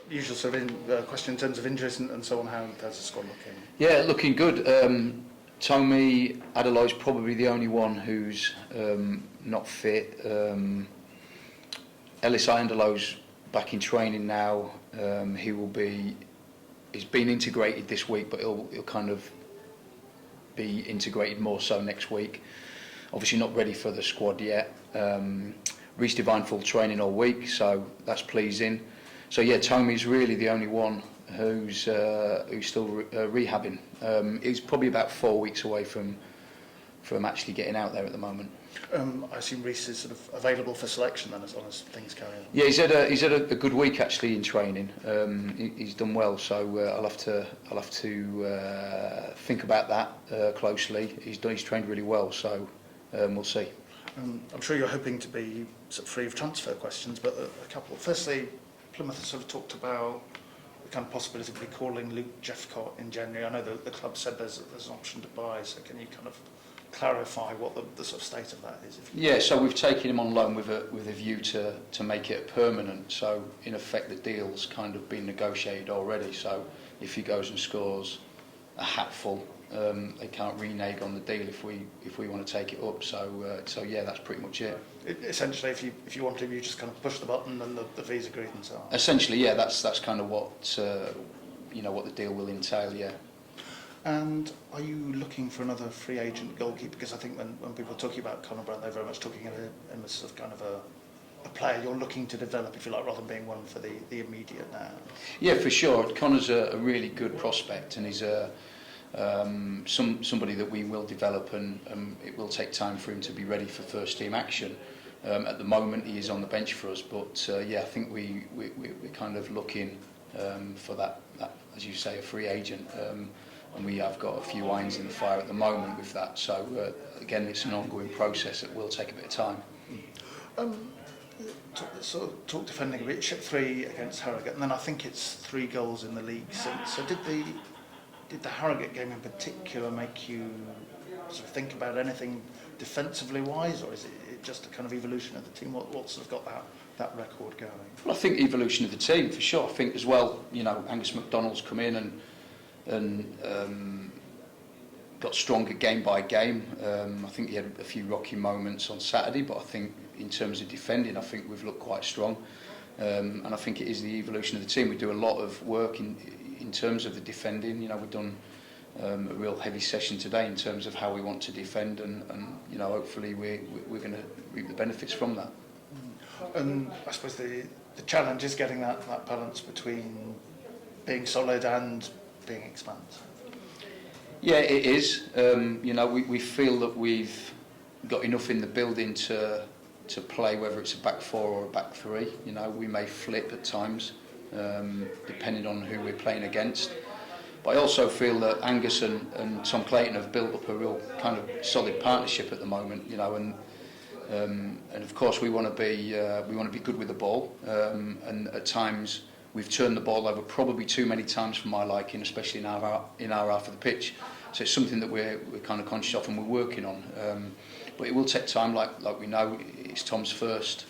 Usual sort of question in terms of injuries and so on. How's the squad looking? Yeah, looking good. Tommy Adeloy's probably the only one who's not fit. Ellis Iandolo's back in training now. He's been integrated this week, but he'll kind of be integrated more so next week. Obviously not ready for the squad yet. Reece Devine full training all week, so that's pleasing. So yeah, Tommy's really the only one who's still rehabbing. He's probably about 4 weeks away from actually getting out there at the moment. I assume Reece is sort of available for selection then, as long as things carry on. Yeah, he's had a good week actually in training. He's done well, so I'll have to think about that closely. He's trained really well, so we'll see. I'm sure you're hoping to be sort of free of transfer questions, but a couple. Firstly, Plymouth has sort of talked about the kind of possibility of recalling Luke Jeffcott in January. I know the club said there's an option to buy, so can you kind of clarify what the sort of state of that is? Yeah, so we've taken him on loan with a view to make it permanent. So in effect, the deal's kind of been negotiated already. So if he goes and scores a hatful, they can't renege on the deal if we want to take it up. So yeah, that's pretty much it. Essentially, if you want him, you just kind of push the button and the fees agreed and so on. Essentially, yeah, that's kind of what what the deal will entail. Yeah. And are you looking for another free agent goalkeeper? Because I think when people are talking about Conor Brandt, they're very much talking in a sort of kind of a player you're looking to develop, if you like, rather than being one for the immediate now. Yeah, for sure. Conor's a really good prospect, and he's somebody that we will develop, and it will take time for him to be ready for first team action. At the moment, he is on the bench for us, but yeah, I think we're kind of looking for that, as you say, a free agent. And we have got a few irons in the fire at the moment with that. So again, it's an ongoing process that will take a bit of time. Talk defending a bit. Shipped 3 against Harrogate, and then I think it's 3 goals in the league. So did the Harrogate game in particular make you sort of think about anything defensively wise, or is it just a kind of evolution of the team? What sort of got that record going? Well, I think evolution of the team for sure. I think as well, Angus MacDonald's come in and got stronger game by game. I think he had a few rocky moments on Saturday, but I think in terms of defending, I think we've looked quite strong. And I think it is the evolution of the team. We do a lot of work in terms of the defending. We've done a real heavy session today in terms of how we want to defend, and hopefully we're going to reap the benefits from that. And I suppose the challenge is getting that balance between being solid and being expansive. Yeah, it is. We feel that we've got enough in the building to play, whether it's a back 4 or a back 3. We may flip at times, depending on who we're playing against. But I also feel that Angus and Tom Clayton have built up a real kind of solid partnership at the moment. And of course we want to be good with the ball, and at times we've turned the ball over probably too many times for my liking, especially in our half of the pitch. So it's something that we're kind of conscious of and we're working on. But it will take time, like we know. It's Tom's first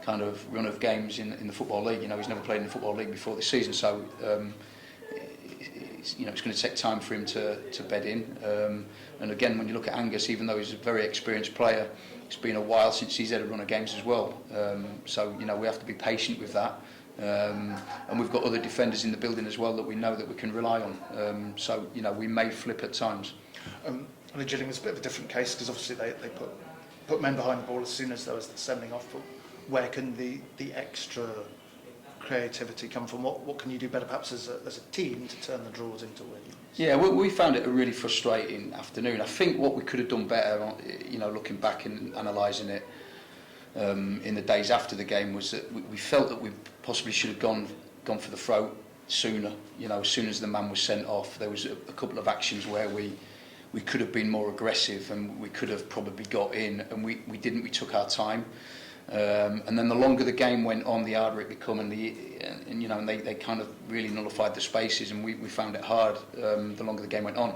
kind of run of games in the Football League. He's never played in the Football League before this season, so it's going to take time for him to bed in. And again, when you look at Angus, even though he's a very experienced player, it's been a while since he's had a run of games as well. So we have to be patient with that. And we've got other defenders in the building as well that we know that we can rely on. So we may flip at times. And Gillingham is a bit of a different case, because obviously they put men behind the ball as soon as there was the sending off. But where can the extra creativity come from? What can you do better, perhaps as a team, to turn the draws into wins? Yeah, we found it a really frustrating afternoon. I think what we could have done better, looking back and analysing it in the days after the game, was that we felt that we possibly should have gone for the throat sooner. As soon as the man was sent off, there was a couple of actions where we could have been more aggressive, and we could have probably got in, and we didn't. We took our time. And then the longer the game went on, the harder it became, and they kind of really nullified the spaces, and we found it hard the longer the game went on.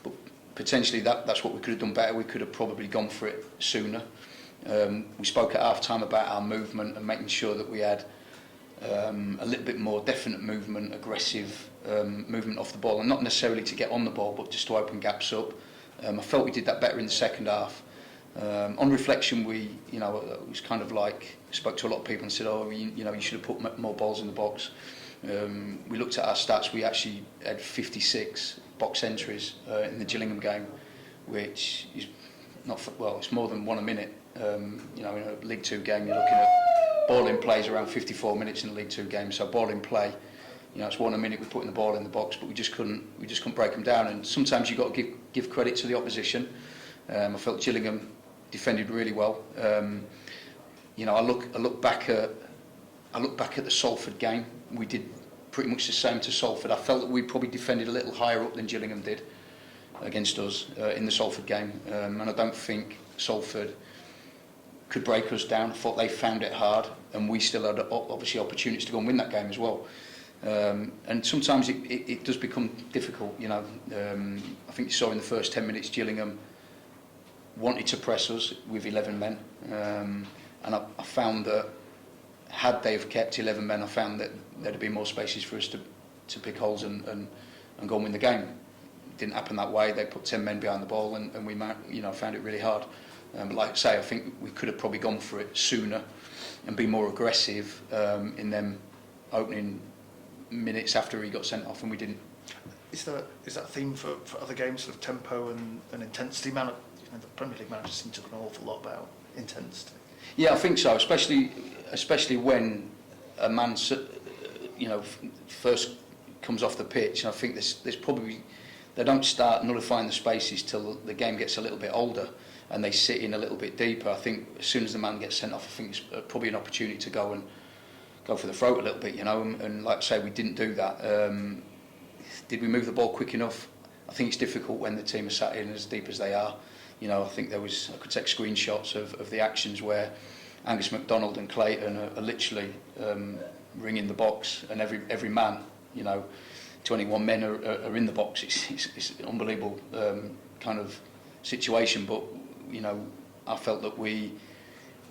But potentially that's what we could have done better. We could have probably gone for it sooner. We spoke at half time about our movement and making sure that we had a little bit more definite movement, aggressive movement off the ball, and not necessarily to get on the ball, but just to open gaps up. I felt we did that better in the second half. On reflection, it was kind of like, spoke to a lot of people and said, you should have put more balls in the box. We looked at our stats. We actually had 56 box entries in the Gillingham game, which is it's more than one a minute. In a League Two game, you're looking at ball in plays around 54 minutes in a League Two game. So ball in play, it's one a minute. We're putting the ball in the box, but we just couldn't break them down. And sometimes you've got to give credit to the opposition. I felt Gillingham defended really well. I look back at the Salford game. We did pretty much the same to Salford. I felt that we probably defended a little higher up than Gillingham did against us in the Salford game, and I don't think Salford could break us down. I thought they found it hard, and we still had obviously opportunities to go and win that game as well. And sometimes it does become difficult. I think you saw in the first 10 minutes Gillingham wanted to press us with 11 men, and I found that had they have kept 11 men, I found that there'd be more spaces for us to pick holes and go and win the game. It didn't happen that way. They put 10 men behind the ball, and we found it really hard. But like I say, I think we could have probably gone for it sooner and be more aggressive in them opening minutes after he got sent off, and we didn't. Is that a theme for other games, sort of tempo and intensity? The Premier League managers seem to talk an awful lot about intensity. Yeah, I think so, especially when a man first comes off the pitch. And I think there's probably, they don't start nullifying the spaces till the game gets a little bit older and they sit in a little bit deeper. I think as soon as the man gets sent off, I think it's probably an opportunity to go for the throat a little bit, and like I say, we didn't do that. Did we move the ball quick enough? I think it's difficult when the team are sat in as deep as they are. I think I could take screenshots of the actions where Angus MacDonald and Clayton are literally ringing the box, and every man, 21 men are in the box. It's an unbelievable kind of situation, but I felt that we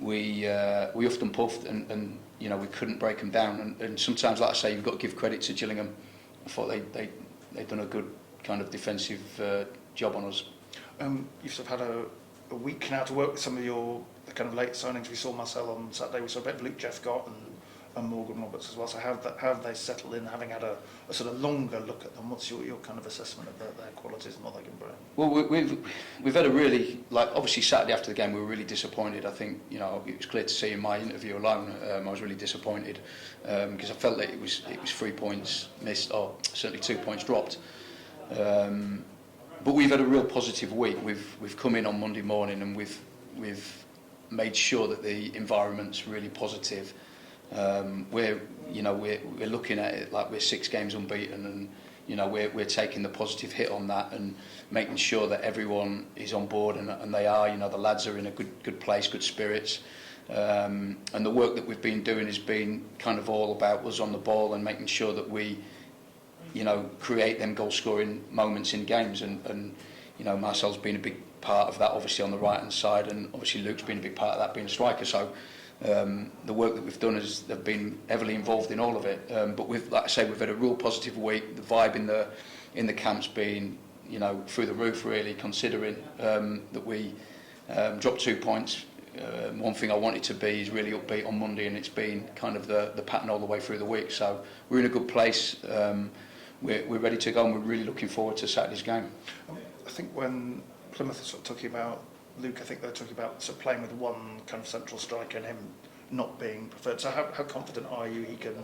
huffed and puffed, and we couldn't break them down. And sometimes, like I say, you've got to give credit to Gillingham. I thought they'd done a good kind of defensive job on us. You've sort of had a week now to work with some of the kind of late signings. We saw Marcel on Saturday. We saw a bit of Luke Jeffcott and Morgan Roberts as well. So how have they settled in, having had a sort of longer look at them? What's your kind of assessment of their qualities and what they can bring? Well, we've had a really, obviously Saturday after the game we were really disappointed. I think it was clear to see in my interview alone. I was really disappointed because I felt that it was 3 points missed, or certainly 2 points dropped. But we've had a real positive week. We've come in on Monday morning and we've made sure that the environment's really positive. We're looking at it like we're 6 games unbeaten, and we're taking the positive hit on that and making sure that everyone is on board, and they are. The lads are in a good place, good spirits, and the work that we've been doing has been kind of all about us on the ball and making sure that we create them goal-scoring moments in games, and Marcel's been a big part of that, obviously on the right-hand side, and obviously Luke's been a big part of that, being a striker. So the work that we've done they've been heavily involved in all of it. But like I say, we've had a real positive week. The vibe in the camp's been through the roof, really, considering that we dropped 2 points. One thing I wanted to be is really upbeat on Monday, and it's been kind of the pattern all the way through the week. So we're in a good place. We're ready to go, and we're really looking forward to Saturday's game. I think when Plymouth are sort of talking about Luke, I think they're talking about sort of playing with one kind of central striker and him not being preferred. So how confident are you he can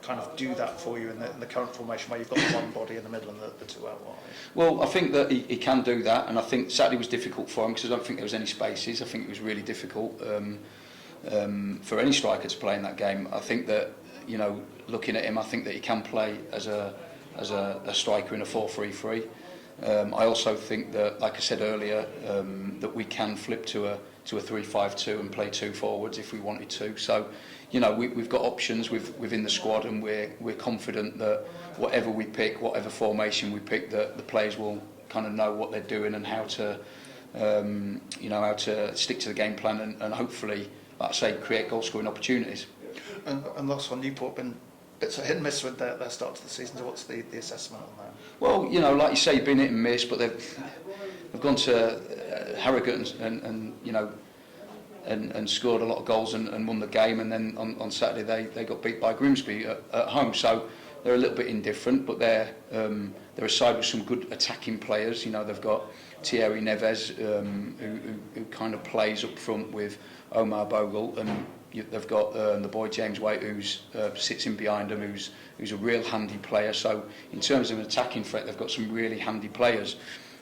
kind of do that for you in the current formation where you've got the one body in the middle and the two out wide? Well, I think that he can do that, and I think Saturday was difficult for him because I don't think there was any spaces. I think it was really difficult for any striker to play in that game. I think that looking at him, I think that he can play as a striker in a 4-3-3. I also think that, like I said earlier, that we can flip to a 3-5-2 and play 2 forwards if we wanted to. So, we've got options within the squad, and we're confident that whatever we pick, whatever formation we pick, that the players will kind of know what they're doing and how to stick to the game plan and hopefully, like I say, create goal scoring opportunities. And last one, Newport been bits of hit and miss with their start to the season. So what's the assessment on that? Well, you know, like you say, been hit and miss, but they've gone to Harrogate and you know, and scored a lot of goals and won the game, and then on Saturday they got beat by Grimsby at home. So they're a little bit indifferent, but they're a side with some good attacking players. You know, they've got Thierry Neves, who kind of plays up front with Omar Bogle, and they've got the boy James White, who's sits in behind them, who's a real handy player. So in terms of an attacking threat, they've got some really handy players.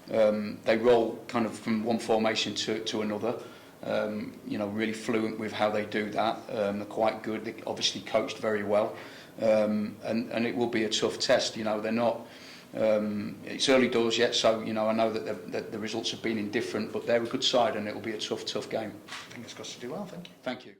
They roll kind of from one formation to another. You know, really fluent with how they do that. They're quite good. They're obviously coached very well, and it will be a tough test. You know, they're not. It's early doors yet, so you know I know that the results have been indifferent, but they're a good side, and it will be a tough game. Fingers crossed you do well. Thank you. Thank you.